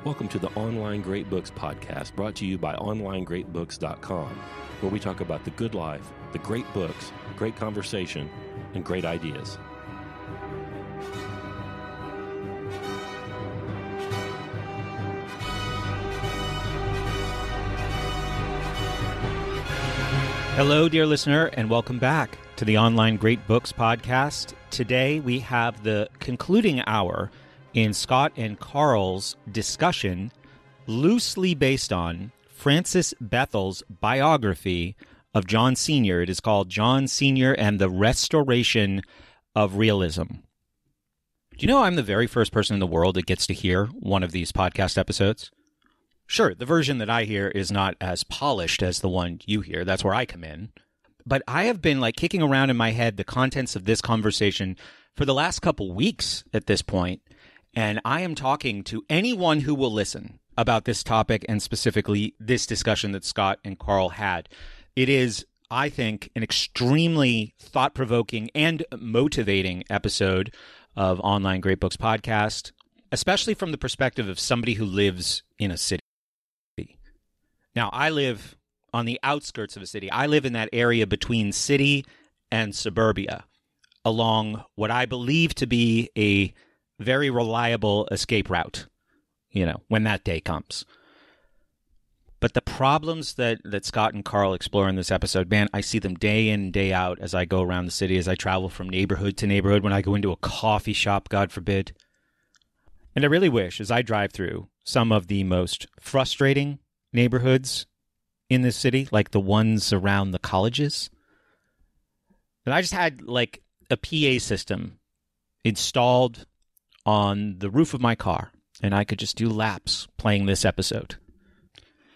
Welcome to the Online Great Books podcast, brought to you by OnlineGreatBooks.com, where we talk about the good life, the great books, great conversation, and great ideas. Hello, dear listener, and welcome back to the Online Great Books podcast. Today we have the concluding hour in Scott and Carl's discussion, loosely based on Francis Bethel's biography of John Senior. It is called John Senior and the Restoration of Realism. Do you know I'm the very first person in the world that gets to hear one of these podcast episodes? Sure, the version that I hear is not as polished as the one you hear. That's where I come in. But I have been kicking around in my head the contents of this conversation for the last couple weeks at this point. And I am talking to anyone who will listen about this topic and specifically this discussion that Scott and Carl had. It is, I think, an extremely thought-provoking and motivating episode of Online Great Books podcast, especially from the perspective of somebody who lives in a city. Now, I live on the outskirts of a city. I live in that area between city and suburbia, along what I believe to be a very reliable escape route, when that day comes. But the problems that Scott and Carl explore in this episode, man, I see them day in and day out as I go around the city, as I travel from neighborhood to neighborhood, when I go into a coffee shop, God forbid. And I really wish, as I drive through some of the most frustrating neighborhoods in this city, like the ones around the colleges, that I just had a PA system installed on the roof of my car, and I could just do laps playing this episode.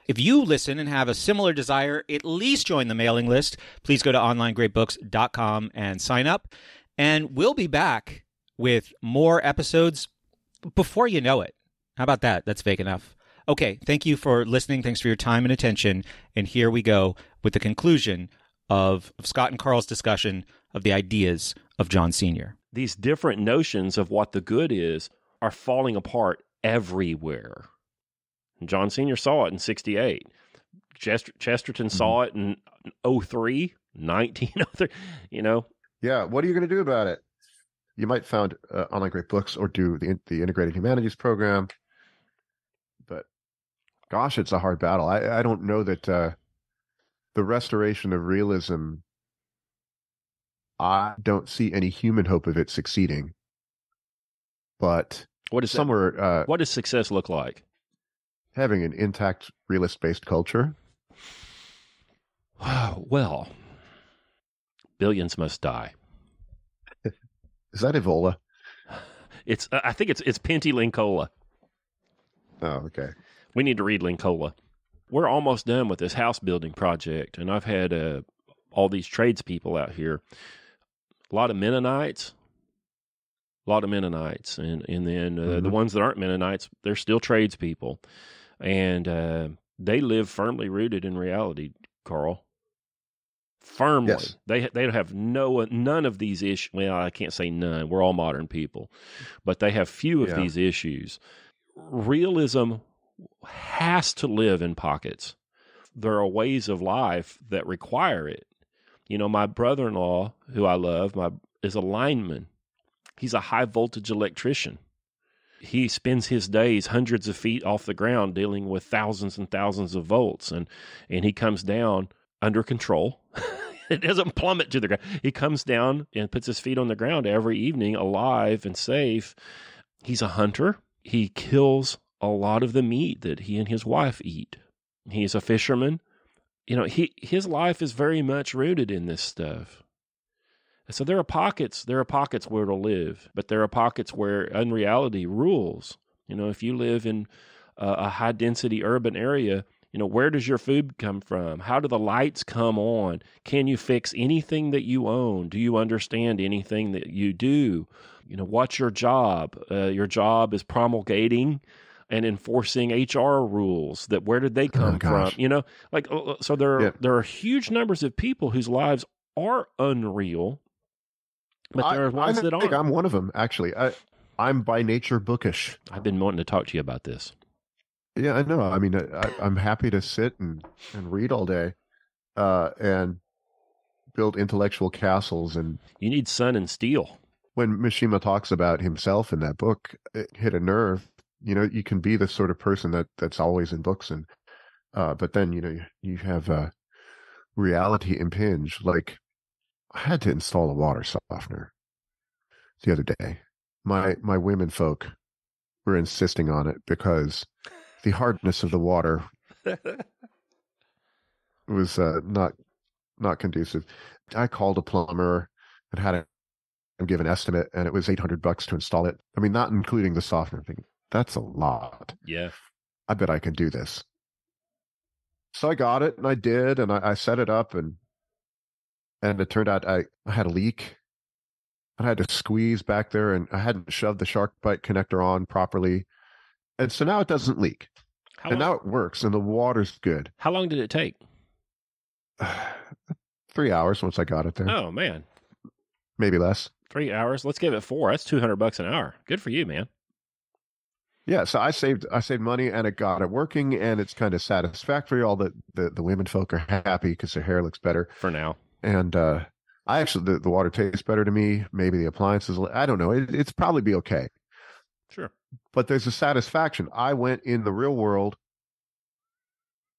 If you listen and have a similar desire, at least join the mailing list. Please go to onlinegreatbooks.com and sign up. And we'll be back with more episodes before you know it. How about that? That's fake enough. Okay, thank you for listening. Thanks for your time and attention. And here we go with the conclusion of Scott and Carl's discussion of the ideas of John Senior. These different notions of what the good is are falling apart everywhere. John Senior saw it in 68. Chesterton saw it in 03, 1903, Yeah, what are you going to do about it? You might found Online Great Books or do the Integrated Humanities program. But gosh, it's a hard battle. I don't know that the restoration of realism, I don't see any human hope of it succeeding. But what does success look like? Having an intact realist-based culture. Well, billions must die. Is that Evola? I think it's Penty Linkola. Oh, okay. We need to read Linkola. We're almost done with this house building project, and I've had all these tradespeople out here. A lot of Mennonites, and then the ones that aren't Mennonites, they're still tradespeople, and they live firmly rooted in reality, Carl. Firmly. Yes. They have none of these issues. Well, I can't say none. We're all modern people, but they have few of these issues. Realism has to live in pockets. There are ways of life that require it. My brother-in-law, who I love, is a lineman. He's a high-voltage electrician. He spends his days hundreds of feet off the ground dealing with thousands and thousands of volts, and he comes down under control. It doesn't plummet to the ground. He comes down and puts his feet on the ground every evening, alive and safe. He's a hunter. He kills a lot of the meat that he and his wife eat. He's a fisherman. His life is very much rooted in this stuff. So there are pockets where it'll live, but there are pockets where unreality rules. If you live in a high-density urban area, where does your food come from? How do the lights come on? Can you fix anything that you own? Do you understand anything that you do? What's your job? Your job is promulgating and enforcing HR rules. That where did they come from? So there are huge numbers of people whose lives are unreal, but there are ones that aren't. I'm one of them, actually. I'm by nature bookish. I've been wanting to talk to you about this. Yeah, I know. I mean, I'm happy to sit and read all day, and build intellectual castles. And You need sun and steel. when Mishima talks about himself in that book, it hit a nerve. You know, you can be the sort of person that's always in books, and but then you have reality impinge. Like I had to install a water softener the other day. My women folk were insisting on it because the hardness of the water was not conducive. I called a plumber and had him give an estimate, and it was $800 to install it. I mean, not including the softener thing. That's a lot. Yeah. I bet I can do this. So I got it, and I did, and I set it up, and it turned out I had a leak. I had to squeeze back there, and I hadn't shoved the shark bite connector on properly. And so now it doesn't leak. And now it works, and the water's good. How long did it take? 3 hours once I got it there. Oh, man. Maybe less. 3 hours? Let's give it 4. That's $200 an hour. Good for you, man. Yeah, so I saved money, and it got it working, and it's kind of satisfactory. All the women folk are happy because their hair looks better. For now. And I actually, the water tastes better to me. Maybe the appliances, I don't know. It's probably be okay. Sure. But there's a satisfaction. I went in the real world.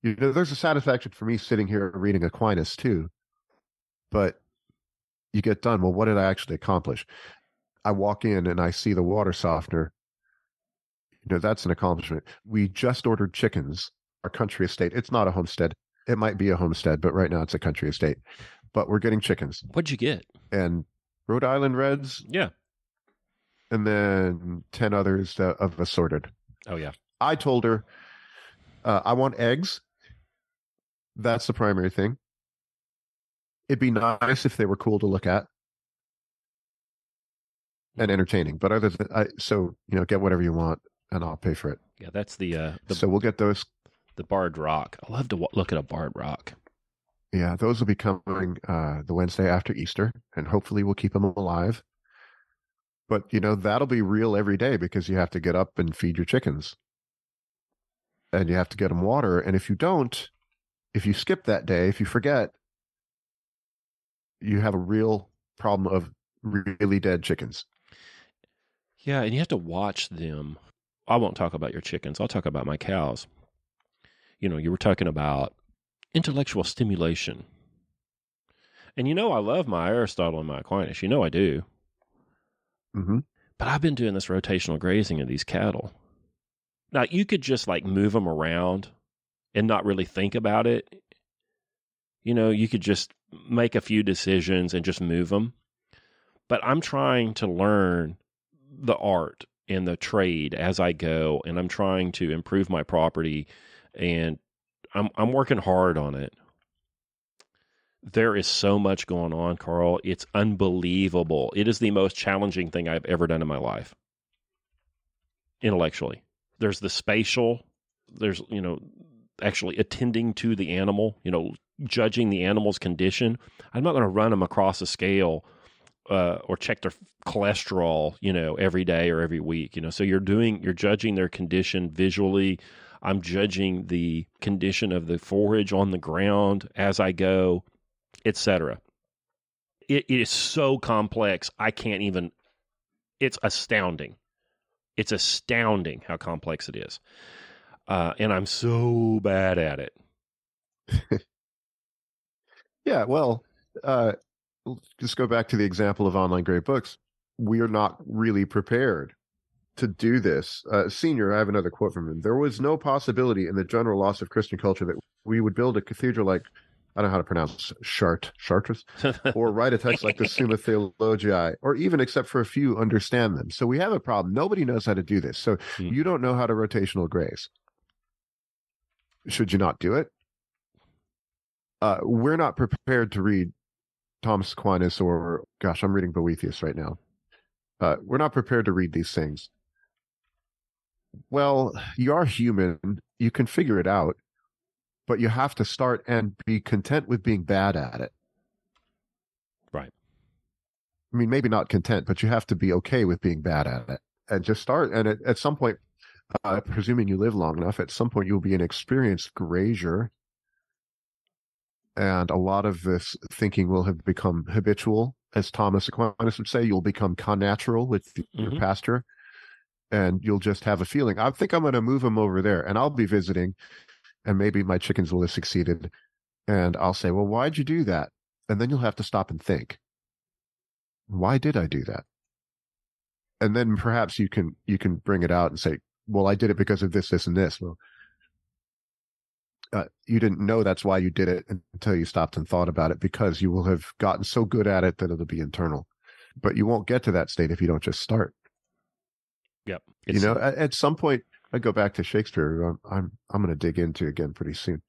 You know, there's a satisfaction for me sitting here reading Aquinas too. But you get done. Well, what did I actually accomplish? I walk in and I see the water softener. You know, that's an accomplishment. We just ordered chickens, our country estate. It's not a homestead. It might be a homestead, but right now it's a country estate. But we're getting chickens. What'd you get? And Rhode Island Reds. Yeah. And then 10 others of assorted. Oh, yeah. I told her, I want eggs. That's the primary thing. It'd be nice if they were cool to look at and entertaining. But other than get whatever you want, and I'll pay for it. Yeah, that's the so we'll get those. The barred rock. I love to look at a barred rock. Yeah, those will be coming the Wednesday after Easter, and hopefully we'll keep them alive. But, that'll be real every day because you have to get up and feed your chickens. And you have to get them water. And if you skip that day, if you forget, you have a real problem of really dead chickens. Yeah, and you have to watch them. I won't talk about your chickens. I'll talk about my cows. You were talking about intellectual stimulation. And I love my Aristotle and my Aquinas. I do. Mm-hmm. But I've been doing this rotational grazing of these cattle. Now, you could just move them around and not really think about it. You could just make a few decisions and just move them. But I'm trying to learn the art and the trade as I go, and I'm trying to improve my property, and I'm working hard on it. There is so much going on, Carl. It's unbelievable. It is the most challenging thing I've ever done in my life, intellectually. There's the spatial. There's, actually attending to the animal, judging the animal's condition. I'm not going to run them across a scale or check their cholesterol, every day or every week. So you're judging their condition visually. I'm judging the condition of the forage on the ground as I go, etc. It is so complex. I can't even. It's astounding. It's astounding how complex it is, and I'm so bad at it. Yeah, well, just go back to the example of Online Great Books. We are not really prepared to do this. Senior, I have another quote from him. There was no possibility in the general loss of Christian culture that we would build a cathedral like, I don't know how to pronounce Chartres, or write a text like the Summa Theologiae, or even, except for a few, understand them. So we have a problem. Nobody knows how to do this. So you don't know how to rotational graze. Should you not do it? We're not prepared to read Thomas Aquinas or, gosh, I'm reading Boethius right now. We're not prepared to read these things. Well, you are human. You can figure it out, but you have to start and be content with being bad at it. Right. I mean, maybe not content, but you have to be okay with being bad at it and just start. And at some point, presuming you live long enough, at some point you'll be an experienced grazier, and a lot of this thinking will have become habitual. As Thomas Aquinas would say, you'll become connatural with your pasture, and you'll just have a feeling. I think I'm going to move them over there, and I'll be visiting, and maybe my chickens will have succeeded, and I'll say, well, why'd you do that? And then you'll have to stop and think, why did I do that? And then perhaps you can bring it out and say, well, I did it because of this, this, and this. Well, you didn't know that's why you did it until you stopped and thought about it, because you will have gotten so good at it that it'll be internal. But you won't get to that state if you don't just start. Yep. At some point, I go back to Shakespeare. I'm going to dig into again pretty soon.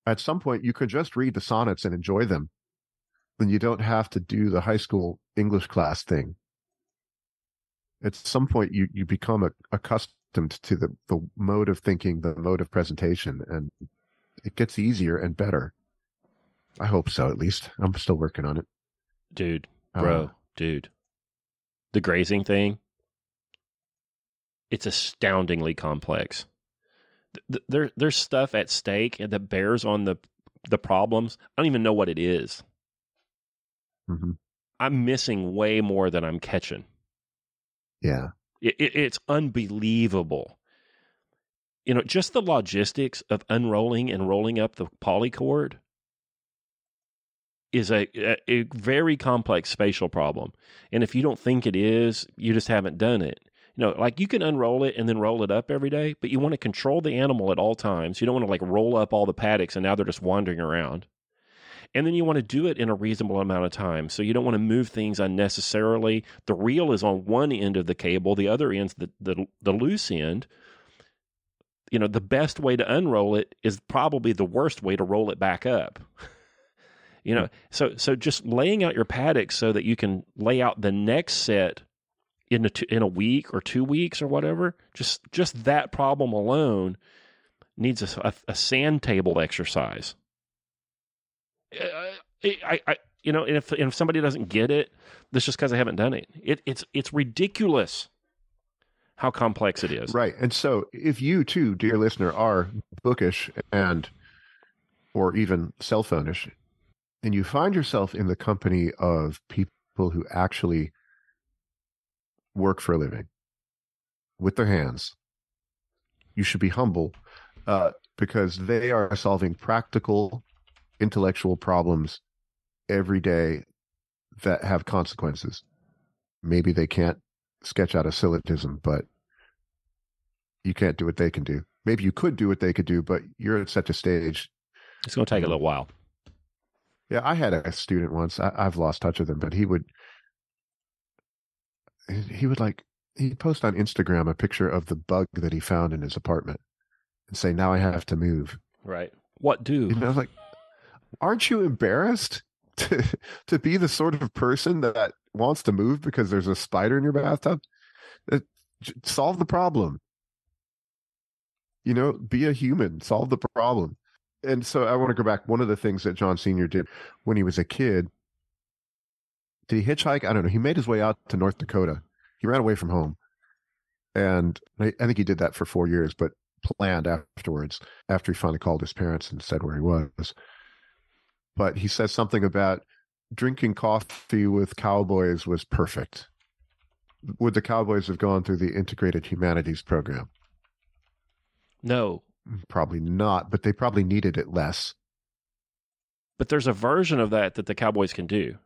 At some point, you could just read the sonnets and enjoy them. Then you don't have to do the high school English class thing. At some point, you become accustomed to the mode of thinking, the mode of presentation, and it gets easier and better. I hope so, at least. I'm still working on it. Dude. The grazing thing, it's astoundingly complex. There's stuff at stake that bears on the problems. I don't even know what it is. Mm-hmm. I'm missing way more than I'm catching. Yeah. It's unbelievable. Just the logistics of unrolling and rolling up the polycord is a very complex spatial problem. And if you don't think it is, you just haven't done it. Like you can unroll it and then roll it up every day, but you want to control the animal at all times. You don't want to like roll up all the paddocks and now they're just wandering around. And then you want to do it in a reasonable amount of time. So you don't want to move things unnecessarily. The reel is on one end of the cable. The other end's the loose end. The best way to unroll it is probably the worst way to roll it back up. So just laying out your paddocks so that you can lay out the next set in a week or 2 weeks or whatever, just that problem alone needs a sand table exercise. If somebody doesn't get it, that's just because I haven't done it. It's ridiculous how complex it is. Right. And so if you too, dear listener, are bookish or even cell phone-ish, and you find yourself in the company of people who actually work for a living with their hands, you should be humble because they are solving practical intellectual problems every day that have consequences. Maybe they can't sketch out a syllogism, but you can't do what they can do. Maybe you could do what they could do, but you're at such a stage. It's going to take a little while. Yeah, I had a student once. I've lost touch with him, but he'd post on Instagram a picture of the bug that he found in his apartment and say, now I have to move. Right. What do? I was like, aren't you embarrassed to be the sort of person that wants to move because there's a spider in your bathtub? Solve the problem. Be a human, solve the problem. And so I want to go back. One of the things that John Sr. did when he was a kid, did he hitchhike? I don't know. He made his way out to North Dakota. He ran away from home. And I think he did that for 4 years, but planned afterwards, after he finally called his parents and said where he was. But he says something about drinking coffee with cowboys was perfect. Would the cowboys have gone through the Integrated Humanities program? No. Probably not, but they probably needed it less. But there's a version of that the cowboys can do.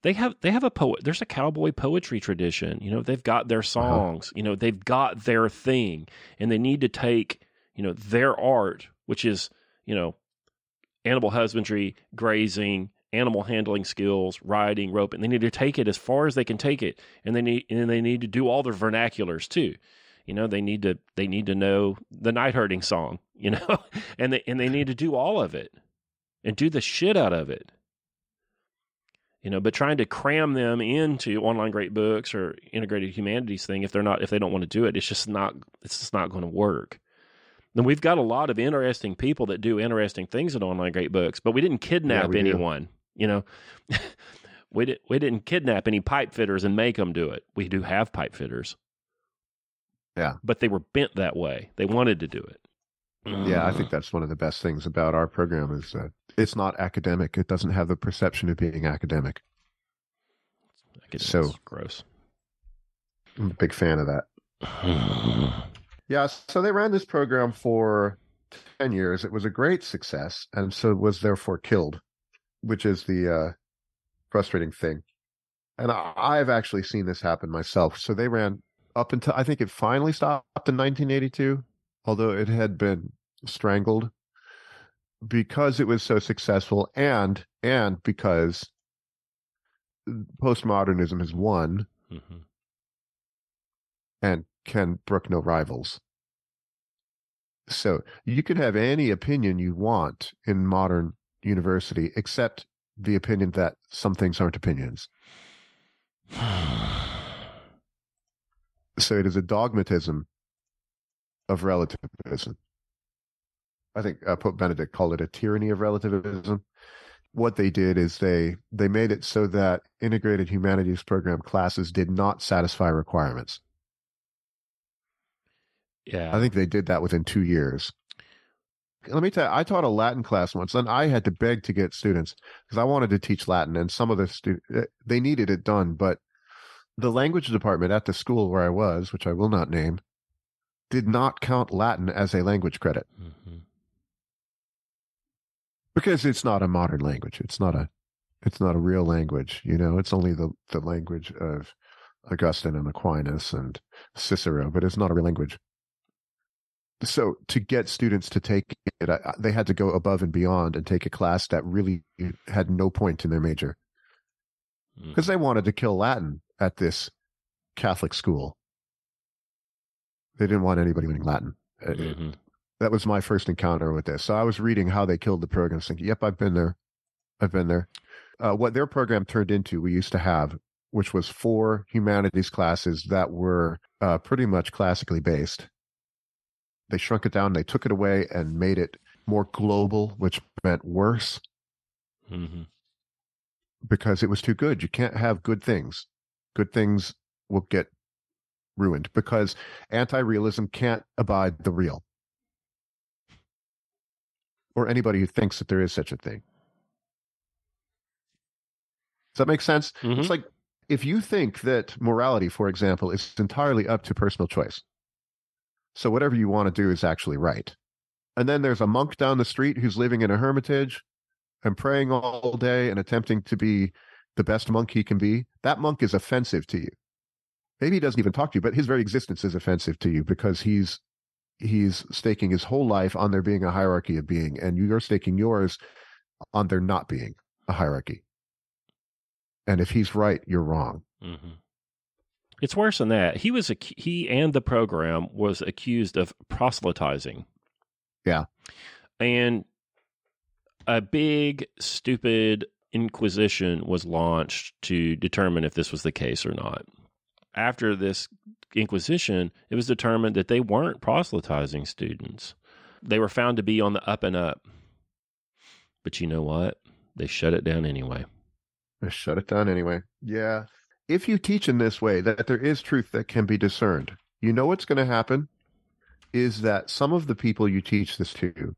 They have a poet. There's a cowboy poetry tradition. They've got their songs. They've got their thing, and they need to take their art, which is animal husbandry, grazing, animal handling skills, riding, rope, and they need to take it as far as they can take it, and they need to do all their vernaculars too. They need to know the night herding song. and they need to do all of it and do the shit out of it. But trying to cram them into Online Great Books or Integrated Humanities thing, if they don't want to do it, it's just not going to work. And we've got a lot of interesting people that do interesting things at Online Great Books, but we didn't kidnap anyone. We didn't kidnap any pipe fitters and make them do it. We do have pipe fitters. Yeah. But they were bent that way. They wanted to do it. Yeah, I think that's one of the best things about our program is that it's not academic. It doesn't have the perception of being academic. So gross. I'm a big fan of that. Yeah, so they ran this program for 10 years. It was a great success, and so was therefore killed, which is the frustrating thing. And I've actually seen this happen myself. So they ran up until, I think it finally stopped in 1982, although it had been strangled because it was so successful and because postmodernism has won and can brook no rivals. So you can have any opinion you want in modern university, except the opinion that some things aren't opinions. So it is a dogmatism of relativism. I think Pope Benedict called it a tyranny of relativism. What they did is they made it so that integrated humanities program classes did not satisfy requirements. Yeah. I think they did that within 2 years. Let me tell you, I taught a Latin class once, and I had to beg to get students because I wanted to teach Latin, and some of the students, they needed it done, but the language department at the school where I was, which I will not name, did not count Latin as a language credit. Because it's not a modern language. It's not a real language. It's only the language of Augustine and Aquinas and Cicero, but it's not a real language. So to get students to take it, they had to go above and beyond and take a class that really had no point in their major. Because they wanted to kill Latin at this Catholic school. They didn't want anybody learning Latin. That was my first encounter with this. So I was reading how they killed the program, thinking, yep, I've been there. What their program turned into, we used to have, which was 4 humanities classes that were pretty much classically based. They shrunk it down, they took it away and made it more global, which meant worse. Because it was too good. You can't have good things. Good things will get ruined because anti-realism can't abide the real. Or anybody who thinks that there is such a thing. Does that make sense? It's like if you think that morality, for example, is entirely up to personal choice. So whatever you want to do is actually right. And then there's a monk down the street who's living in a hermitage and praying all day and attempting to be the best monk he can be. That monk is offensive to you. Maybe he doesn't even talk to you, but his very existence is offensive to you because he's staking his whole life on there being a hierarchy of being, and you're staking yours on there not being a hierarchy. And if he's right, you're wrong. It's worse than that. He and the program was accused of proselytizing. Yeah. And a big, stupid inquisition was launched to determine if this was the case or not. After this inquisition, it was determined that they weren't proselytizing students. They were found to be on the up and up. But you know what? They shut it down anyway. Yeah. If you teach in this way, that there is truth that can be discerned, you know what's going to happen is that some of the people you teach this to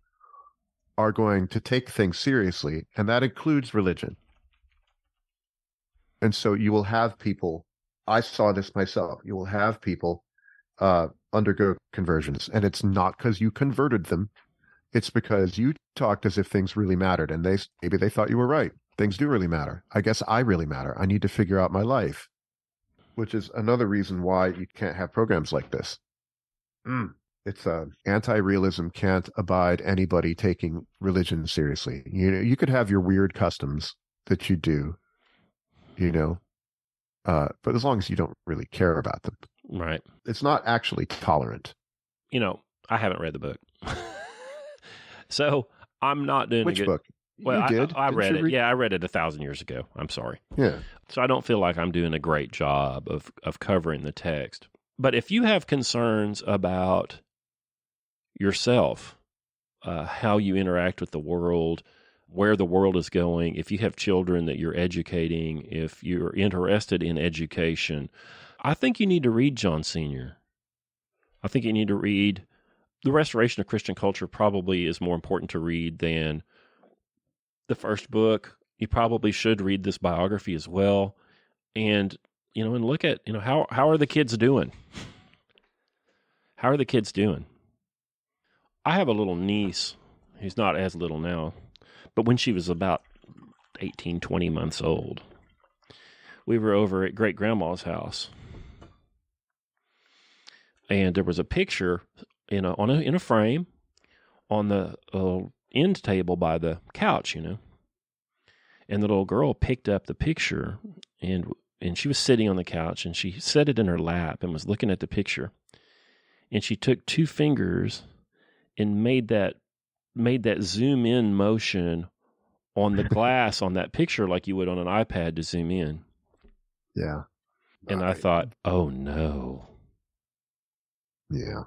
are going to take things seriously, and that includes religion. And so you will have people, I saw this myself, you will have people undergo conversions, and it's not because you converted them, it's because you talked as if things really mattered, and maybe they thought you were right. Things do really matter. I guess I really matter. I need to figure out my life, which is another reason why you can't have programs like this. It's anti-realism can't abide anybody taking religion seriously. You could have your weird customs that you do, but as long as you don't really care about them. Right. It's not actually tolerant. I haven't read the book. So I'm not doing Which a good book? Well, you did. I read it. Yeah, I read it 1,000 years ago. I'm sorry. Yeah. So I don't feel like I'm doing a great job of covering the text. But if you have concerns about yourself, how you interact with the world, where the world is going, if you have children that you're educating, if you're interested in education, I think you need to read John Senior. I think you need to read The Restoration of Christian Culture. Probably is more important to read than the first book. You probably should read this biography as well, and and look at how are the kids doing? How are the kids doing? I have a little niece who's not as little now, but when she was about 18, 20 months old, we were over at great grandma's house, and there was a picture in a frame on the end table by the couch, and the little girl picked up the picture, and she was sitting on the couch, and she set it in her lap and was looking at the picture, and she took two fingers and made that zoom in motion on the glass on that picture like you would on an iPad to zoom in. Yeah. And I thought, oh no. Yeah.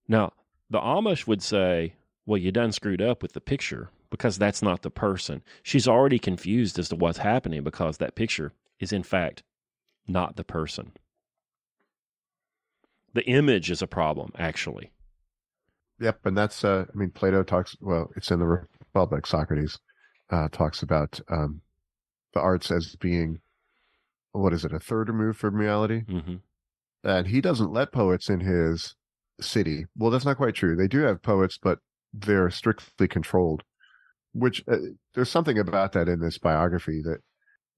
Now, the Amish would say, well, you done screwed up with the picture because that's not the person. She's already confused as to what's happening because that picture is, in fact, not the person. The image is a problem, actually. Yep, and that's, Plato talks, it's in the Republic, Socrates talks about the arts as being, what is it, a third removed from reality? Mm-hmm. And he doesn't let poets in his city. Well, that's not quite true. They do have poets, but they're strictly controlled, which there's something about that in this biography, that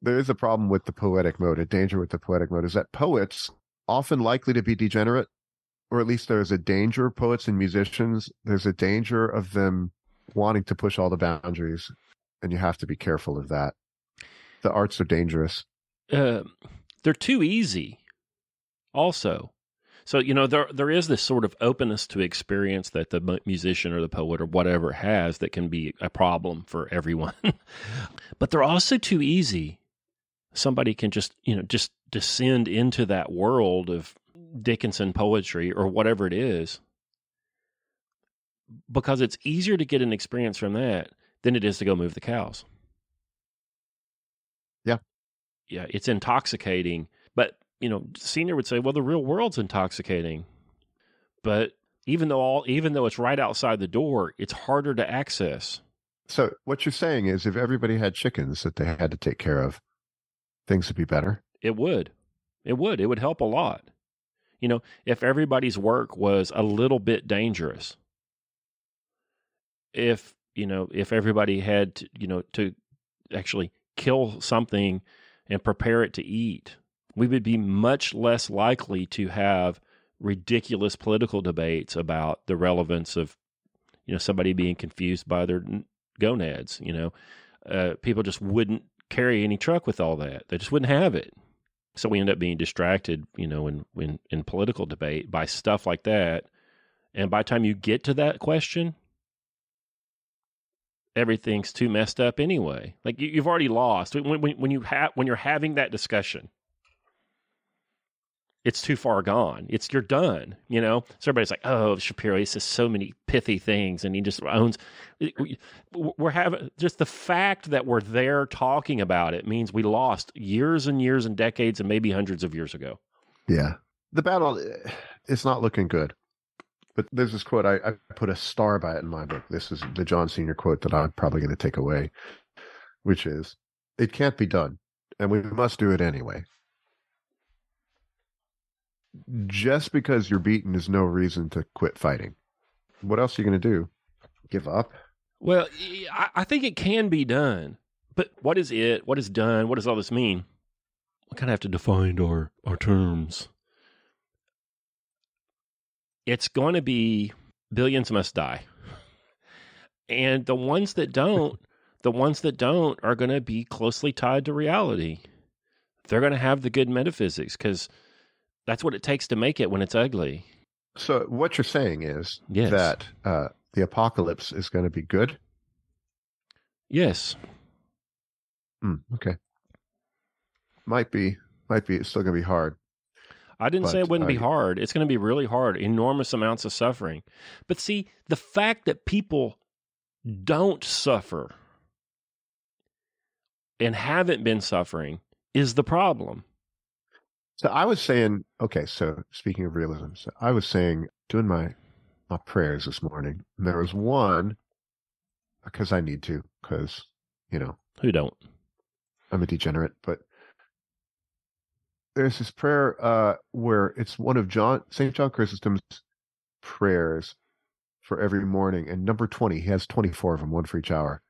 there is a problem with the poetic mode. A danger with the poetic mode is that poets, often likely to be degenerate, or at least there's a danger, poets and musicians, there's a danger of them wanting to push all the boundaries, and you have to be careful of that. The arts are dangerous. They're too easy also. So, there is this sort of openness to experience that the musician or the poet or whatever has that can be a problem for everyone. But they're also too easy. Somebody can just descend into that world of Dickinson poetry or whatever it is, because it's easier to get an experience from that than it is to go move the cows. Yeah. Yeah, it's intoxicating. But, Senior would say, well, the real world's intoxicating. But even though it's right outside the door, it's harder to access. So what you're saying is if everybody had chickens that they had to take care of, things would be better? It would. It would help a lot. If everybody's work was a little bit dangerous, if everybody had to actually kill something and prepare it to eat, we would be much less likely to have ridiculous political debates about the relevance of, somebody being confused by their gonads. People just wouldn't carry any truck with all that. They just wouldn't have it. So we end up being distracted, in political debate by stuff like that. And by the time you get to that question, everything's too messed up anyway. Like you've already lost when you're having that discussion. It's too far gone. You're done, So everybody's like, oh, Shapiro, he says so many pithy things and he just owns. We're having just the fact that we're there talking about it means we lost years and years and decades and maybe hundreds of years ago. Yeah. The battle, it's not looking good. But there's this quote, I put a star by it in my book. This is the John Senior quote that I'm probably going to take away, which is, it can't be done, and we must do it anyway. Just because you're beaten is no reason to quit fighting. What else are you going to do? Give up? Well, I think it can be done. But what is it? What is done? What does all this mean? We kind of have to define our terms. It's going to be billions must die. And the ones that don't are going to be closely tied to reality. They're going to have the good metaphysics because that's what it takes to make it when it's ugly. So what you're saying is yes. that the apocalypse is going to be good? Yes. Okay. Might be. It's still going to be hard. I didn't say it wouldn't be hard. It's going to be really hard. Enormous amounts of suffering. But see, the fact that people don't suffer and haven't been suffering is the problem. So I was saying, okay, so speaking of realism, so I was saying, doing my prayers this morning, and there was one, because I need to, because, Who don't? I'm a degenerate, but there's this prayer where it's one of St. John Chrysostom's prayers for every morning, and number 20, he has 24 of them, one for each hour.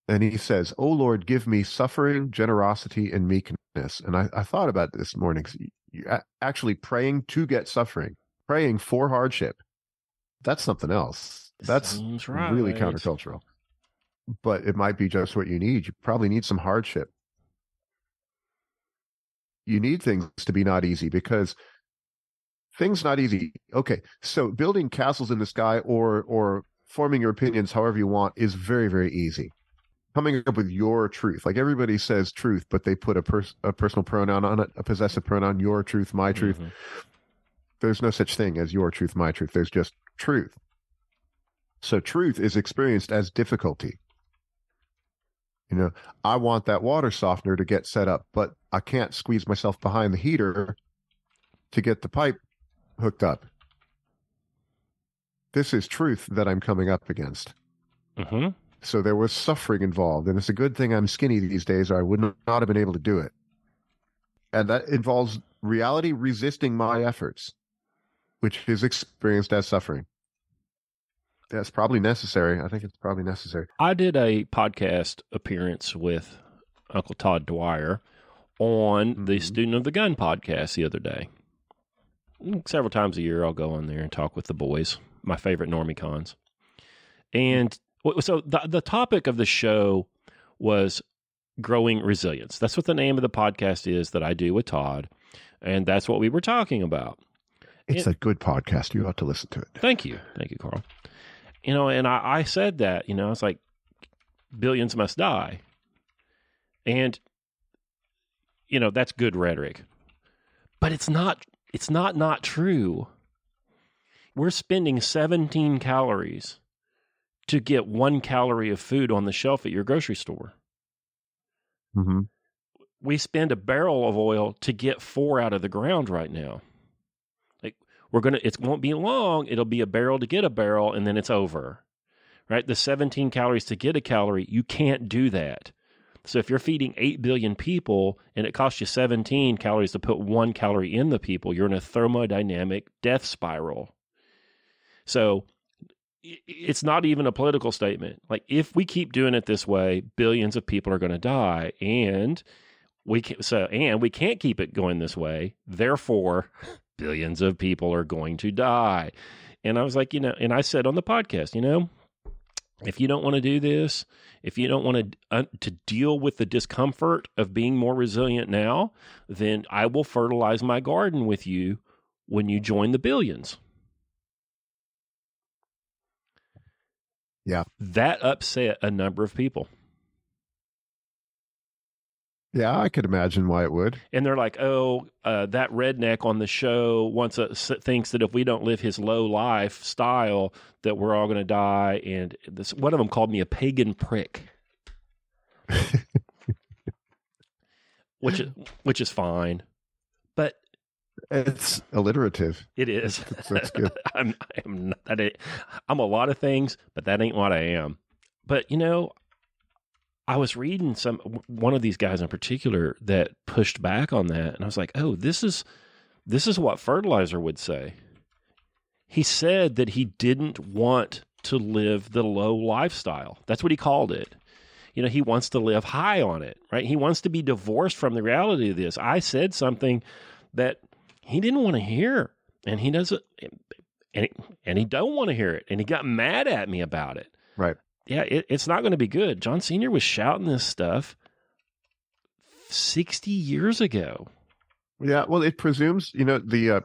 And he says, "O Lord, give me suffering, generosity, and meekness." And I thought about it this morning. You're actually praying to get suffering, praying for hardship. That's something else. That's right. Really countercultural. But it might be just what you need. You probably need some hardship. You need things to be not easy, because things not easy. Okay, so building castles in the sky or forming your opinions however you want is very, very easy. Coming up with your truth, like everybody says truth, but they put a personal pronoun on it, a possessive pronoun, your truth, my truth. Mm-hmm. There's no such thing as your truth, my truth. There's just truth. So truth is experienced as difficulty. I want that water softener to get set up, but I can't squeeze myself behind the heater to get the pipe hooked up. This is truth that I'm coming up against. Mm-hmm. So there was suffering involved, and it's a good thing I'm skinny these days, or I would not have been able to do it. And that involves reality resisting my efforts, which is experienced as suffering. That's probably necessary. I think it's probably necessary. I did a podcast appearance with Uncle Todd Dwyer on the Student of the Gun podcast the other day. Several times a year, I'll go on there and talk with the boys, my favorite normicons. And so the topic of the show was growing resilience. That's what the name of the podcast is that I do with Todd. And that's what we were talking about. It's a good podcast. You ought to listen to it. Thank you. Thank you, Carl. And I said that, it's like billions must die. And, that's good rhetoric. But it's not true. We're spending 17 calories to get 1 calorie of food on the shelf at your grocery store. Mm-hmm. We spend a barrel of oil to get 4 out of the ground right now. Like it won't be long. It'll be a barrel to get a barrel, and then it's over, right? The 17 calories to get a calorie, you can't do that. So if you're feeding 8 billion people and it costs you 17 calories to put 1 calorie in the people, you're in a thermodynamic death spiral. So it's not even a political statement. Like, if we keep doing it this way, billions of people are going to die, and we can't keep it going this way. Therefore, billions of people are going to die. And I was like, and I said on the podcast, if you don't want to do this, if you don't want to deal with the discomfort of being more resilient now, then I will fertilize my garden with you when you join the billions. Yeah. That upset a number of people. Yeah, I could imagine why it would. And they're like, that redneck on the show thinks that if we don't live his low lifestyle, that we're all going to die. And one of them called me a pagan prick, which is fine, but it's alliterative. It is. That's good. I'm a lot of things, but that ain't what I am. But I was reading one of these guys in particular that pushed back on that, and I was like, "Oh, this is what Fertilizer would say." He said that he didn't want to live the low lifestyle. That's what he called it. He wants to live high on it, right? He wants to be divorced from the reality of this. I said something that he didn't want to hear, and he doesn't, and he don't want to hear it, and he got mad at me about it. Right. Yeah, it's not going to be good. John Sr. was shouting this stuff 60 years ago. Yeah, well, it presumes, the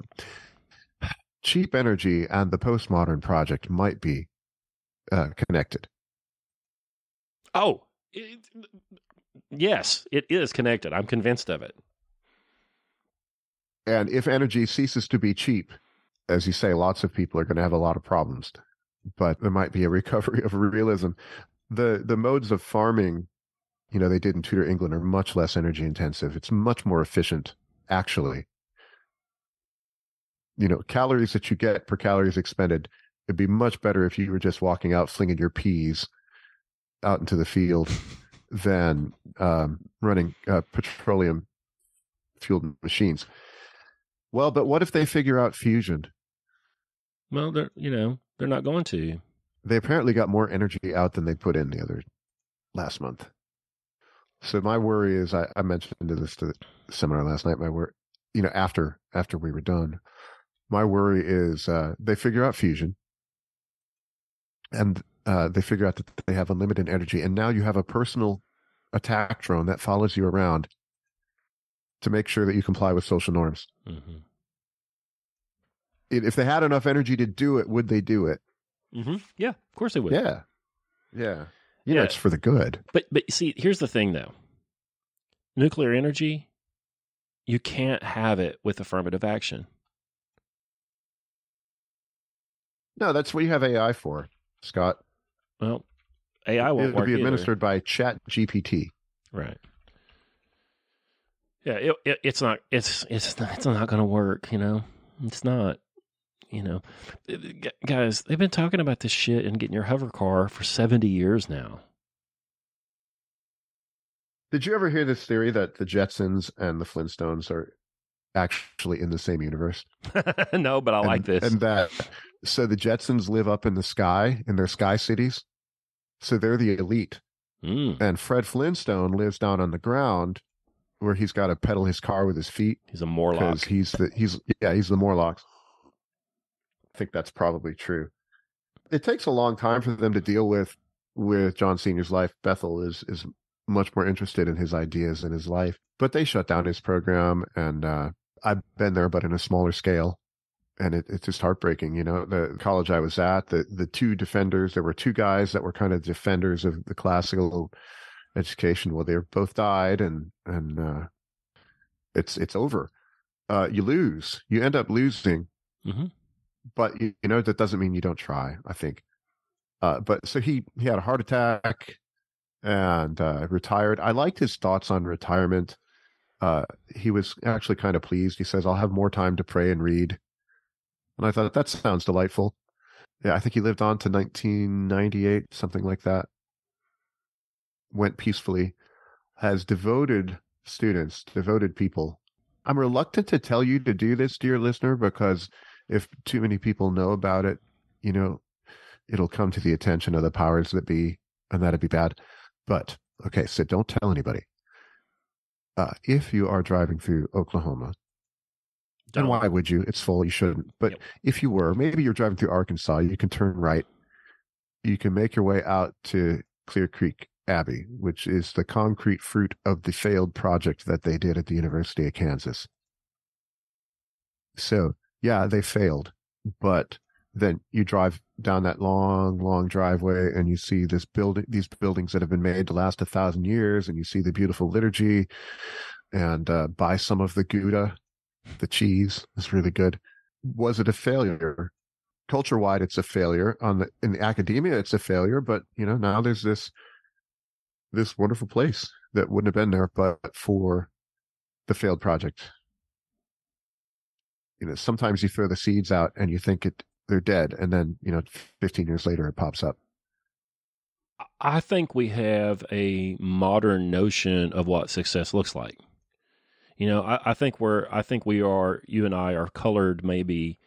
cheap energy and the postmodern project might be connected. Oh, yes, it is connected. I'm convinced of it. And if energy ceases to be cheap, as you say, lots of people are going to have a lot of problems. But there might be a recovery of realism. The modes of farming, they did in Tudor England are much less energy intensive. It's much more efficient. actually. Calories that you get per calories expended, it'd be much better if you were just walking out, flinging your peas out into the field than running petroleum fueled machines. Well, but what if they figure out fusion? Well, they're not going to. They apparently got more energy out than they put in last month. So my worry is, I mentioned this to the seminar last night. My worry, after we were done, my worry is they figure out fusion, and they figure out that they have unlimited energy, and now you have a personal attack drone that follows you around to make sure that you comply with social norms. Mm-hmm. If they had enough energy to do it, would they do it? Mm-hmm. Yeah, of course they would. Yeah. It's for the good. But see, here's the thing, though. Nuclear energy, you can't have it with affirmative action. No, that's what you have AI for, Scott. Well, AI won't work. It'll be administered by ChatGPT. Right. Yeah, it's not going to work. It's not. Guys, they've been talking about this shit and getting your hover car for 70 years now. Did you ever hear this theory that the Jetsons and the Flintstones are actually in the same universe? No, but I like this. And so the Jetsons live up in the sky, in their sky cities. So they're the elite. Mm. And Fred Flintstone lives down on the ground where he's got to pedal his car with his feet. He's a Morlock. He's the Morlock. I think that's probably true. It takes a long time for them to deal with John Sr.'s life. Bethel is much more interested in his ideas and his life, but they shut down his program, and I've been there, but in a smaller scale, and it's just heartbreaking. The college I was at, the two defenders, there were two guys that were kind of defenders of the classical education. Well, they both died, and it's over. You end up losing. Mm-hmm. But that doesn't mean you don't try, I think. But so he had a heart attack and retired. I liked his thoughts on retirement. He was actually kind of pleased. He says, "I'll have more time to pray and read." And I thought, that sounds delightful. Yeah, I think he lived on to 1998, something like that. Went peacefully. Has devoted students, devoted people. I'm reluctant to tell you to do this, dear listener, because if too many people know about it, it'll come to the attention of the powers that be, and that'd be bad. But, okay, so don't tell anybody. If you are driving through Oklahoma, and why would you? It's full, you shouldn't. But if you were, maybe you're driving through Arkansas, you can turn right. You can make your way out to Clear Creek Abbey, which is the concrete fruit of the failed project that they did at the University of Kansas. So, yeah, they failed, but then you drive down that long driveway and you see these buildings that have been made to last 1,000 years, and you see the beautiful liturgy, and buy some of the Gouda, the cheese is really good. Was it a failure? Culture-wide, it's a failure. In the academia, it's a failure, but now there's this wonderful place that wouldn't have been there but for the failed project. Sometimes you throw the seeds out and you think they're dead, and then 15 years later it pops up. I think we have a modern notion of what success looks like. I think you and I are colored. Maybe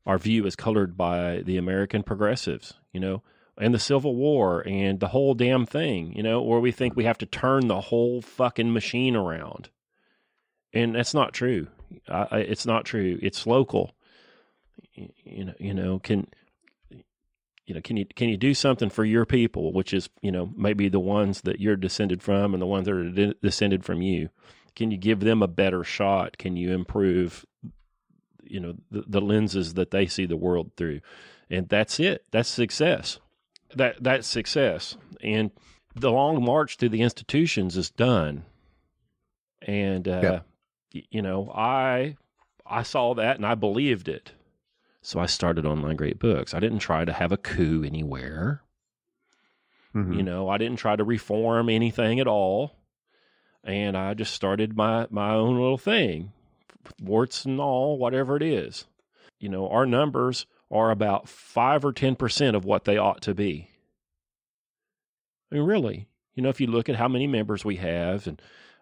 our view is colored by the American progressives, and the Civil War and the whole damn thing, where we think we have to turn the whole fucking machine around, and that's not true. It's not true. It's local. Can you do something for your people, which is, maybe the ones that you're descended from and the ones that are descended from you? Can you give them a better shot? Can you improve, the lenses that they see the world through? And that's it. That's success. That's success. And the long march through the institutions is done. And, I saw that and I believed it. So I started Online Great Books. I didn't try to have a coup anywhere. Mm-hmm. I didn't try to reform anything at all. And I just started my own little thing warts and all, whatever it is. Our numbers are about 5 or 10% of what they ought to be. I mean, really, if you look at how many members we have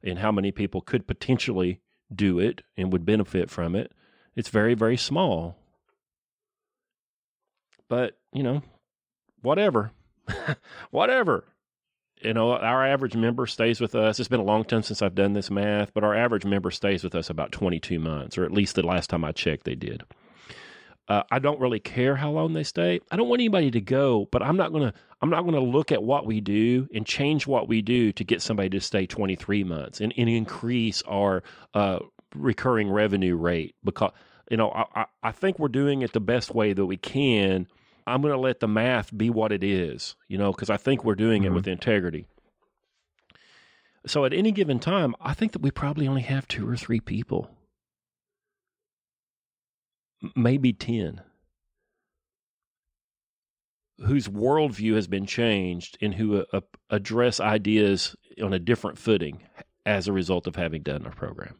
and how many people could potentially do it and would benefit from it, it's very, very small. But, whatever. Whatever. Our average member stays with us. It's been a long time since I've done this math, but our average member stays with us about 22 months, or at least the last time I checked, they did. I don't really care how long they stay. I don't want anybody to go, but I'm not gonna look at what we do and change what we do to get somebody to stay 23 months and increase our recurring revenue rate, because I think we're doing it the best way that we can. I'm going to let the math be what it is, because I think we're doing it with integrity. So at any given time, I think that we probably only have 2 or 3 people, maybe 10, whose worldview has been changed and who address ideas on a different footing as a result of having done our program.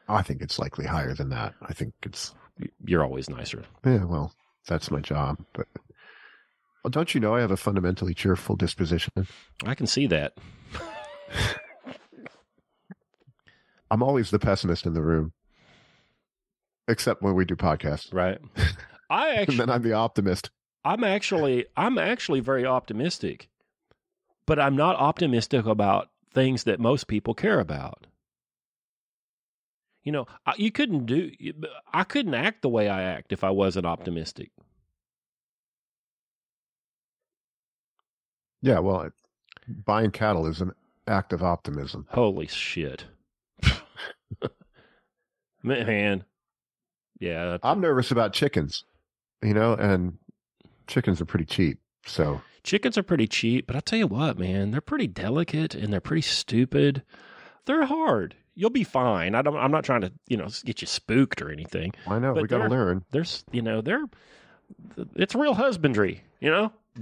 I think it's likely higher than that. I think it's... You're always nicer. Yeah, well, that's my job. But don't you know I have a fundamentally cheerful disposition? I can see that. I'm always the pessimist in the room, except when we do podcasts. Right. And then I'm the optimist. I'm actually very optimistic, but I'm not optimistic about things that most people care about. I couldn't act the way I act if I wasn't optimistic. Yeah, well, buying cattle is an act of optimism. Holy shit. Man. Yeah. I'm nervous about chickens, and chickens are pretty cheap. So chickens are pretty cheap, but I'll tell you what, man, they're pretty delicate and they're pretty stupid. They're hard. You'll be fine. I'm not trying to, get you spooked or anything. I know. We got to learn. It's real husbandry,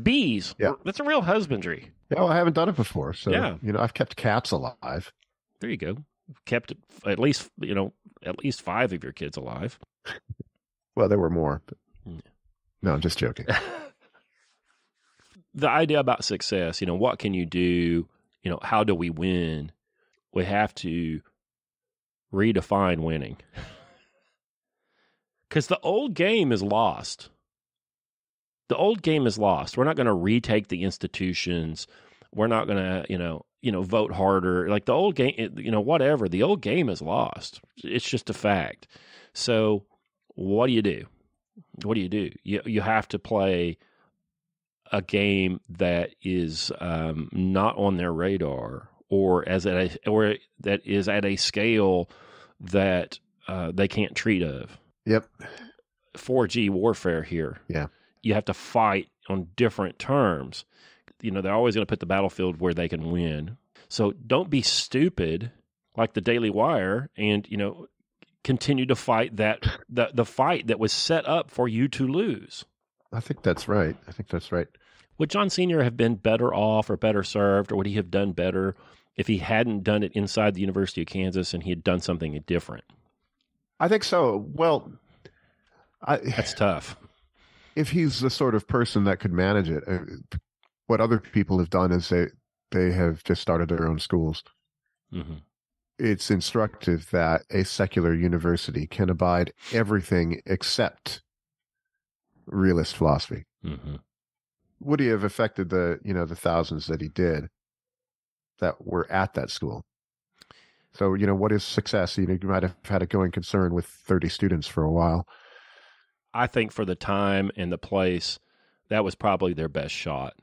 bees. Yeah. That's a real husbandry. Yeah, well, I haven't done it before. So, yeah. I've kept cats alive. There you go. Kept at least 5 of your kids alive. Well, there were more. But... No, I'm just joking. The idea about success, what can you do? How do we win? We have to redefine winning. Because the old game is lost. The old game is lost. We're not going to retake the institutions. We're not going to, vote harder. Like the old game, whatever. The old game is lost. It's just a fact. So what do you do? What do you do? You have to play a game that is not on their radar, or that is at a scale that they can't treat of. Yep. 4G warfare here. Yeah. You have to fight on different terms. They're always going to put the battlefield where they can win. So don't be stupid like the Daily Wire and, continue to fight the fight that was set up for you to lose. I think that's right. Would John Sr. have been better off or better served, or would he have done better if he hadn't done it inside the University of Kansas and he had done something different? I think so. Well, that's tough. If he's the sort of person that could manage it, what other people have done is they have just started their own schools. Mm-hmm. It's instructive that a secular university can abide everything except realist philosophy. Mm-hmm. Would he have affected the thousands that he did that were at that school? So, what is success? You might have had a going concern with 30 students for a while. I think for the time and the place, that was probably their best shot.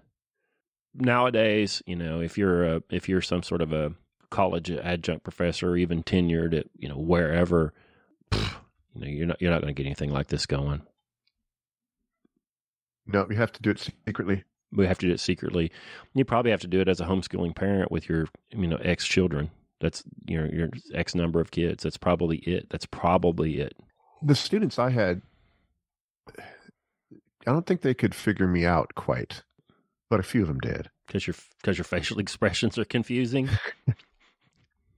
Nowadays, if you're some sort of a college adjunct professor, or even tenured at wherever, you're not going to get anything like this going. No, you have to do it secretly. We have to do it secretly. You probably have to do it as a homeschooling parent with your X children. That's your X number of kids. That's probably it. The students I had, I don't think they could figure me out quite, but a few of them did. Because your facial expressions are confusing.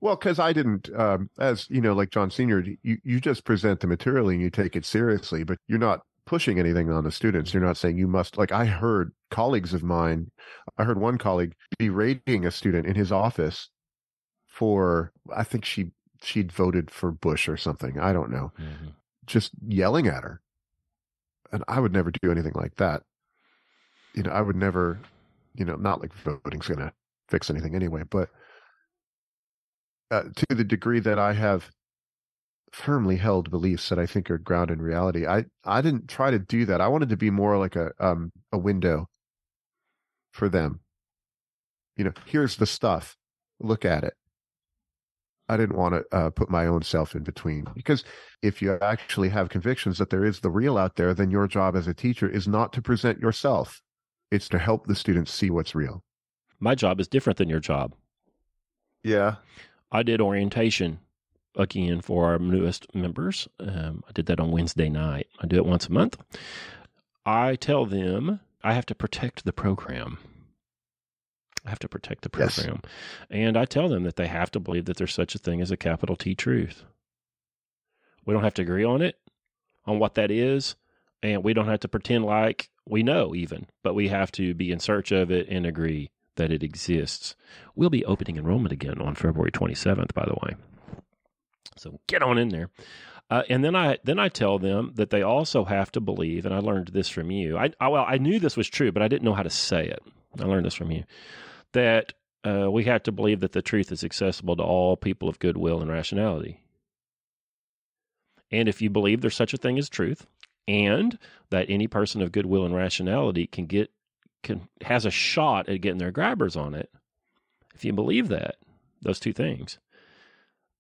Well, because I didn't, as you know, like John Senior, you just present the material and you take it seriously, but you're not pushing anything on the students. You're not saying you must. Like I heard colleagues of mine, I heard one colleague berating a student in his office for, I think she'd voted for Bush or something. I don't know, just yelling at her, and I would never do anything like that. You know, I would never, you know, not like voting's going to fix anything anyway, but. To the degree that I have firmly held beliefs that I think are grounded in reality, I didn't try to do that. I wanted to be more like a window for them. You know, here's the stuff. Look at it. I didn't want to put my own self in between, because if you actually have convictions that there is the real out there, then your job as a teacher is not to present yourself. It's to help the students see what's real. My job is different than your job. Yeah. I did orientation again for our newest members. I did that on Wednesday night. I do it once a month. I tell them I have to protect the program. Yes. And I tell them that they have to believe that there's such a thing as a capital T truth. We don't have to agree on it, on what that is, and we don't have to pretend like we know even, but we have to be in search of it and agree that it exists. We'll be opening enrollment again on February 27th, by the way. So get on in there. And then I tell them that they also have to believe, and I learned this from you. I knew this was true, but I didn't know how to say it. I learned this from you, that we have to believe that the truth is accessible to all people of goodwill and rationality. And if you believe there's such a thing as truth, and that any person of goodwill and rationality has a shot at getting their grabbers on it, if you believe that, those two things,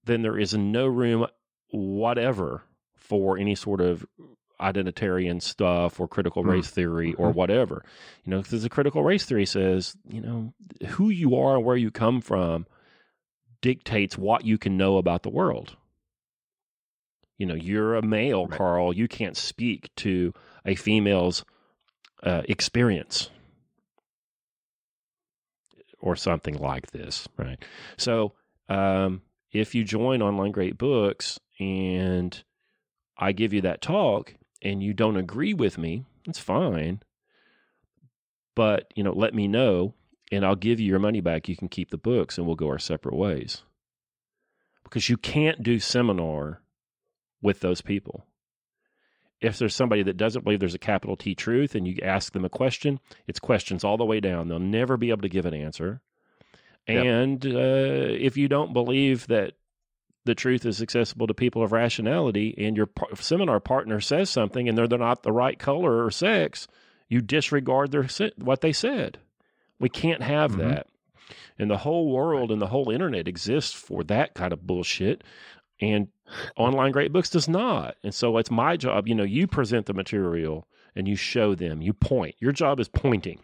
then there is no room whatever for any sort of identitarian stuff or critical race theory or whatever. You know, because the critical race theory says, you know, who you are and where you come from dictates what you can know about the world. You know, you're a male, right, Carl. You can't speak to a female's experience or something like this, right? So if you join Online Great Books and I give you that talk and you don't agree with me, it's fine. But, you know, let me know and I'll give you your money back. You can keep the books and we'll go our separate ways. Because you can't do seminar with those people. If there's somebody that doesn't believe there's a capital T truth and you ask them a question, it's questions all the way down. They'll never be able to give an answer. Yep. And if you don't believe that the truth is accessible to people of rationality and your seminar partner says something and they're not the right color or sex, you disregard what they said. We can't have that. And the whole world and the whole internet exists for that kind of bullshit. And Online Great Books does not. And so it's my job. You know, you present the material and you show them, you point. Your job is pointing.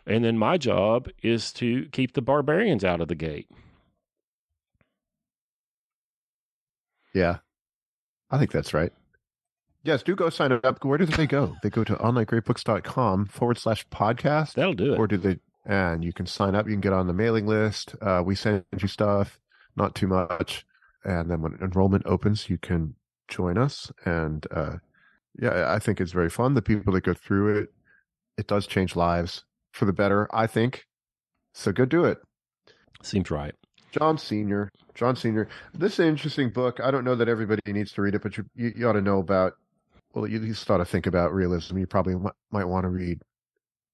And then my job is to keep the barbarians out of the gate. Yeah, I think that's right. Yes, do go sign up. Where do they go? They go to onlinegreatbooks.com/podcast. That'll do it. Or do they? And you can sign up. You can get on the mailing list. We send you stuff, not too much. And then when enrollment opens, you can join us. And yeah, I think it's very fun. The people that go through it, it does change lives for the better, I think. So go do it. Seems right. John Senior. This is an interesting book. I don't know that everybody needs to read it, but you ought to know about, well, you at least ought to think about realism. You probably might want to read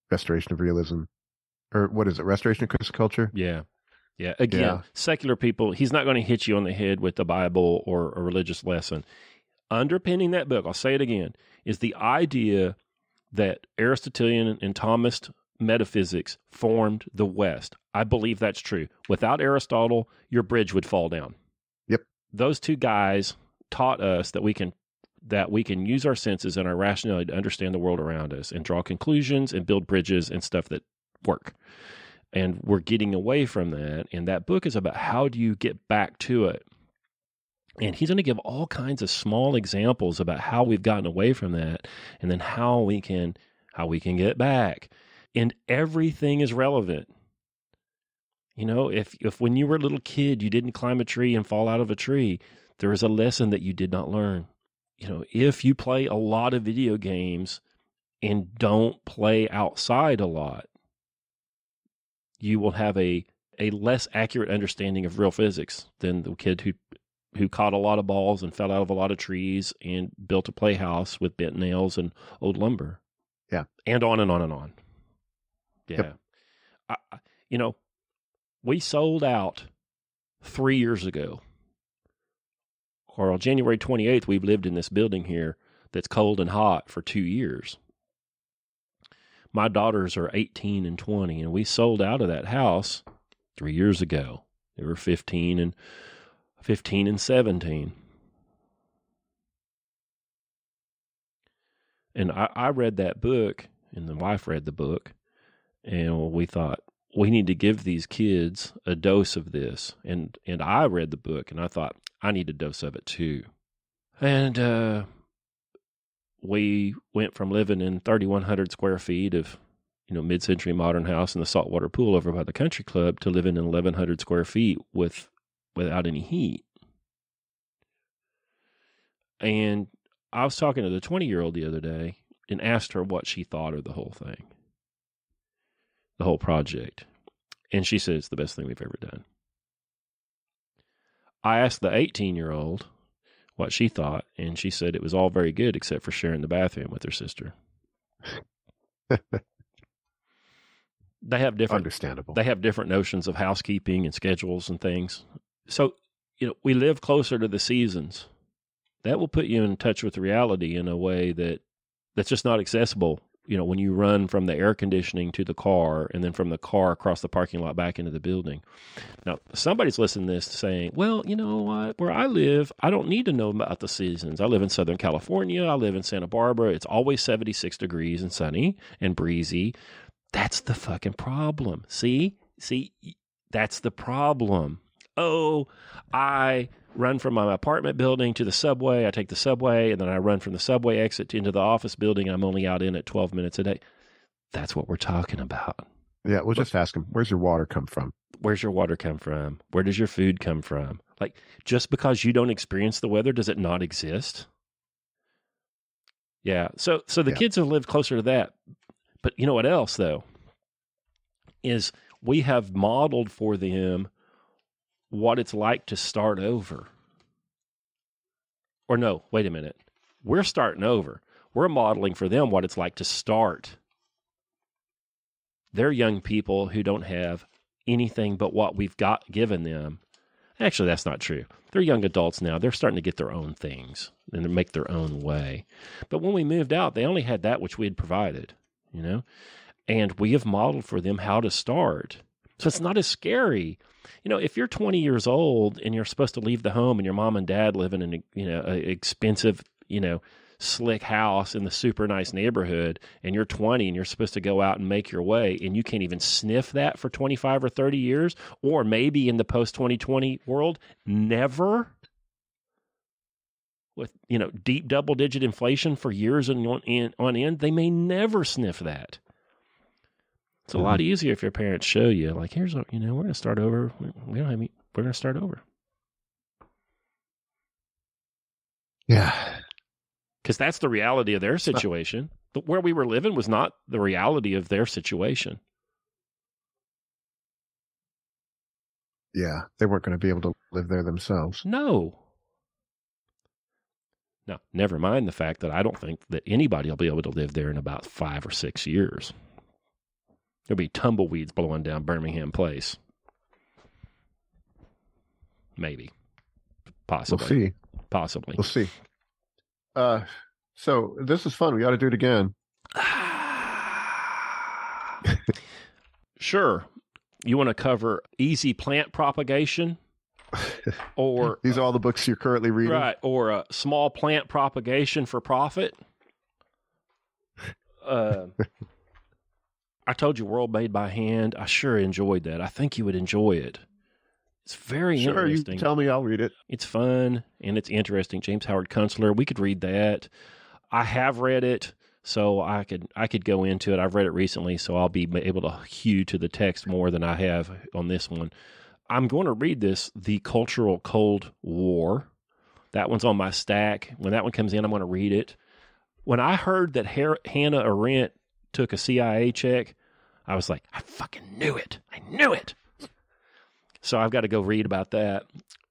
Restoration of Realism. Or what is it? Restoration of Christian Culture? Yeah. Yeah. Again, secular people, he's not going to hit you on the head with the Bible or a religious lesson. Underpinning that book, I'll say it again, is the idea that Aristotelian and Thomist metaphysics formed the West. I believe that's true. Without Aristotle, your bridge would fall down. Yep. Those two guys taught us that we can use our senses and our rationality to understand the world around us and draw conclusions and build bridges and stuff that work. And we're getting away from that. And that book is about how do you get back to it. And he's going to give all kinds of small examples about how we've gotten away from that and then how we can get back. And everything is relevant. You know, if when you were a little kid, you didn't climb a tree and fall out of a tree, there is a lesson that you did not learn. You know, if you play a lot of video games and don't play outside a lot, you will have a less accurate understanding of real physics than the kid who caught a lot of balls and fell out of a lot of trees and built a playhouse with bent nails and old lumber. Yeah. And on and on and on. Yeah. Yep. We sold out 3 years ago. Carl, January 28th, we've lived in this building here that's cold and hot for 2 years. My daughters are 18 and 20, and we sold out of that house 3 years ago. They were 15 and 17. And I read that book, and the wife read the book, and we thought, we need to give these kids a dose of this. And I read the book, and I thought, I need a dose of it too. And we went from living in 3,100 square feet of, mid-century modern house in the saltwater pool over by the country club to living in 1,100 square feet without any heat. And I was talking to the 20-year-old the other day and asked her what she thought of the whole thing, the whole project. And she said it's the best thing we've ever done. I asked the 18-year-old what she thought, and she said it was all very good except for sharing the bathroom with her sister. They have different, understandable. They have different notions of housekeeping and schedules and things. So, we live closer to the seasons. That will put you in touch with reality in a way that's just not accessible. When you run from the air conditioning to the car and then from the car across the parking lot back into the building. Now, somebody's listening to this saying, well, you know what? Where I live, I don't need to know about the seasons. I live in Southern California. I live in Santa Barbara. It's always 76 degrees and sunny and breezy. That's the fucking problem. See, that's the problem. Oh, I run from my apartment building to the subway. I take the subway, and then I run from the subway exit into the office building. I'm only out in it 12 minutes a day. That's what we're talking about. Yeah, we'll just ask them, where's your water come from? Where's your water come from? Where does your food come from? Like, just because you don't experience the weather, does it not exist? Yeah, so the kids have lived closer to that. But you know what else, though, is we have modeled for them what it's like to start over. Or no, wait a minute. We're starting over. We're modeling for them what it's like to start. They're young people who don't have anything but what we've got given them. Actually, that's not true. They're young adults now. They're starting to get their own things and make their own way. But when we moved out, they only had that which we had provided, and we have modeled for them how to start. So it's not as scary. If you're 20 years old and you're supposed to leave the home and your mom and dad live in an expensive, slick house in the super nice neighborhood, and you're 20 and you're supposed to go out and make your way, and you can't even sniff that for 25 or 30 years, or maybe in the post-2020 world, never, with, deep double-digit inflation for years on end, they may never sniff that. It's a lot easier if your parents show you, like, here's what, we're going to start over. We don't have any, we're going to start over. Yeah. Because that's the reality of their situation. But where we were living was not the reality of their situation. Yeah. They weren't going to be able to live there themselves. No. Now, never mind the fact that I don't think that anybody will be able to live there in about 5 or 6 years. There'll be tumbleweeds blowing down Birmingham Place. Maybe. Possibly. We'll see. Possibly. We'll see. So this is fun. We got to do it again. Sure. You want to cover easy plant propagation? Or these are all the books you're currently reading? Right. Or small plant propagation for profit? I told you World Made by Hand. I sure enjoyed that. I think you would enjoy it. It's very interesting. You tell me, I'll read it. It's fun and it's interesting. James Howard Kunstler. We could read that. I have read it. so I could go into it. I've read it recently, so I'll be able to hew to the text more than I have on this one. I'm going to read this, The Cultural Cold War. That one's on my stack. When that one comes in, I'm going to read it. When I heard that Hannah Arendt took a CIA check, I was like, I fucking knew it. I knew it. So I've got to go read about that.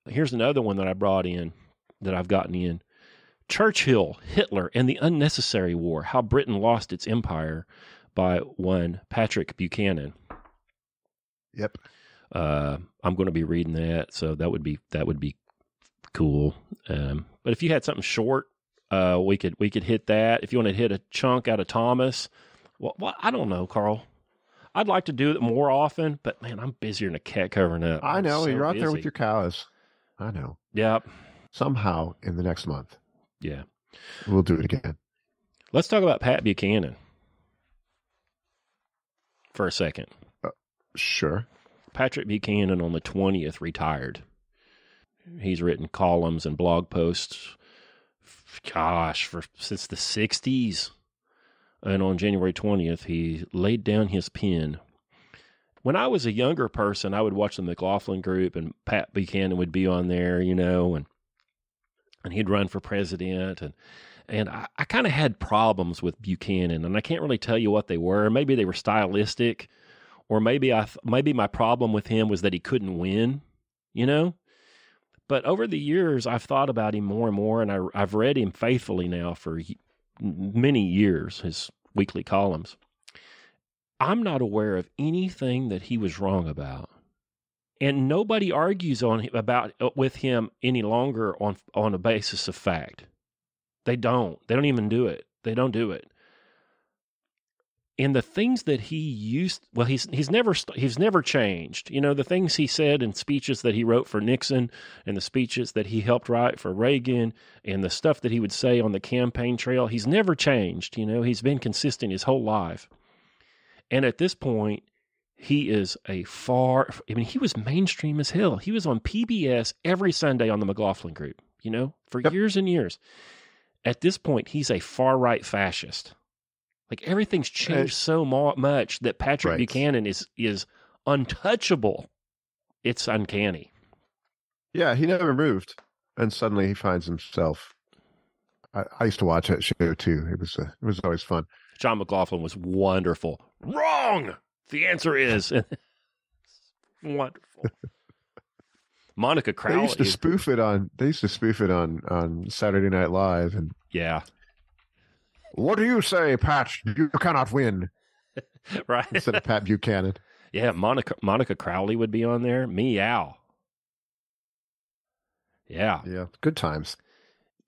Here's another one that I brought in, that I've gotten in. Churchill, Hitler, and the Unnecessary War, How Britain Lost Its Empire, by one Patrick Buchanan. Yep. I'm going to be reading that, so that would be cool. But if you had something short, we could hit that. If you want to hit a chunk out of Thomas, well, I don't know, Carl. I'd like to do it more often, but man, I'm busier than a cat covering up. I know. You're out there with busy. your cows. I know. Yep. Somehow in the next month. Yeah. We'll do it again. Let's talk about Pat Buchanan for a second. Sure. Patrick Buchanan on the 20th retired. He's written columns and blog posts, since the 60s. And on January 20th, he laid down his pen. When I was a younger person, I would watch the McLaughlin Group, and Pat Buchanan would be on there, and he'd run for president. And I kind of had problems with Buchanan, and I can't really tell you what they were. Maybe they were stylistic, or maybe my problem with him was that he couldn't win, But over the years, I've thought about him more and more, and I've read him faithfully now for many years, his weekly columns. I'm not aware of anything that he was wrong about. And nobody argues with him any longer on a basis of fact. They don't. They don't even do it. They don't do it. And the things that he used, well, he's never changed. The things he said in speeches that he wrote for Nixon, and the speeches that he helped write for Reagan, and the stuff that he would say on the campaign trail, he's never changed. He's been consistent his whole life. And at this point, he is he was mainstream as hell. He was on PBS every Sunday on the McLaughlin Group, for years and years. At this point, he's a far-right fascist. Like, everything's changed so much that Patrick Buchanan is untouchable. It's uncanny. Yeah, he never moved, and suddenly he finds himself. I used to watch that show too. It was always fun. John McLaughlin was wonderful. Wrong. The answer is wonderful. Monica Crowley. They used to spoof it on Saturday Night Live, and yeah. What do you say, Pat? You cannot win. Right. Instead of Pat Buchanan. Yeah, Monica Crowley would be on there. Meow. Yeah. Yeah. Good times.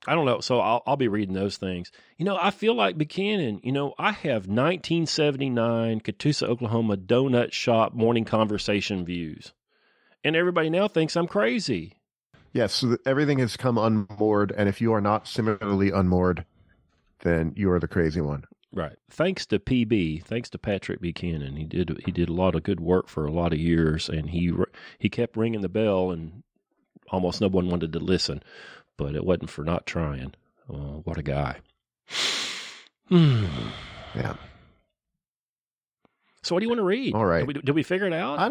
I don't know. So I'll be reading those things. I feel like Buchanan. I have 1979 Catoosa, Oklahoma donut shop morning conversation views. And everybody now thinks I'm crazy. Yes. So everything has come unmoored. And if you are not similarly unmoored, then you are the crazy one. Right. Thanks to PB, thanks to Patrick Buchanan. He did a lot of good work for a lot of years, and he kept ringing the bell, and almost no one wanted to listen, but it wasn't for not trying. Oh, what a guy. Yeah. So what do you want to read? All right. Did we figure it out? I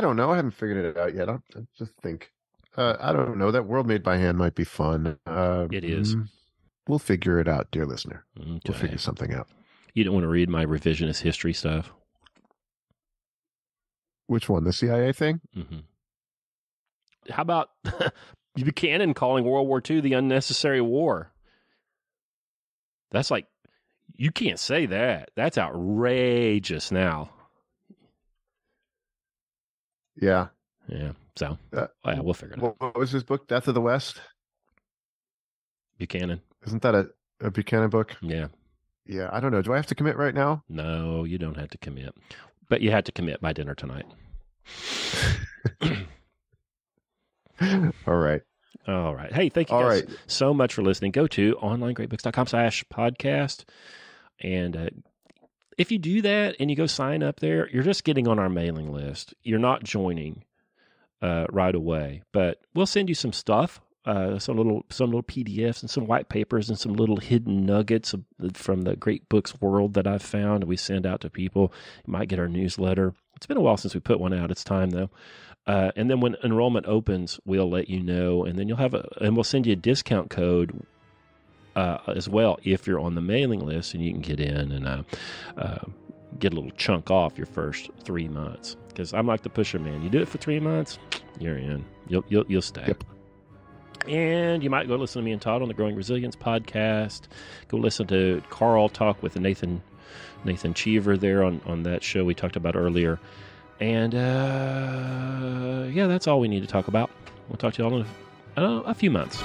don't know. I haven't figured it out yet. I'll just think. I don't know. That World Made by Hand might be fun. It is. We'll figure it out, dear listener. Okay. We'll figure something out. You don't want to read my revisionist history stuff? Which one? The CIA thing? Mm-hmm. How about Buchanan calling World War II the unnecessary war? That's like, you can't say that. That's outrageous now. Yeah. Yeah. So, we'll figure it out. What was his book? Death of the West? Buchanan. Isn't that a Buchanan book? Yeah. Yeah, I don't know. Do I have to commit right now? No, you don't have to commit. But you have to commit by dinner tonight. All right. All right. Hey, thank you guys so much for listening. Go to onlinegreatbooks.com/podcast. And if you do that and you go sign up there, you're just getting on our mailing list. You're not joining right away. But we'll send you some stuff some little PDFs and some white papers and some little hidden nuggets from the Great Books world that I've found. We send out to people. You might get our newsletter. It's been a while since we put one out. It's time though. And then when enrollment opens, we'll let you know, and then you'll have and we'll send you a discount code as well if you're on the mailing list, and you can get in and get a little chunk off your first 3 months. Because I'm like the pusher man. You do it for 3 months, you're in. You'll stay. Yep. And you might go listen to me and Todd on the Growing Resilience podcast. Go listen to Carl talk with Nathan Cheever there on that show we talked about earlier. And yeah, that's all we need to talk about. We'll talk to you all in a few months.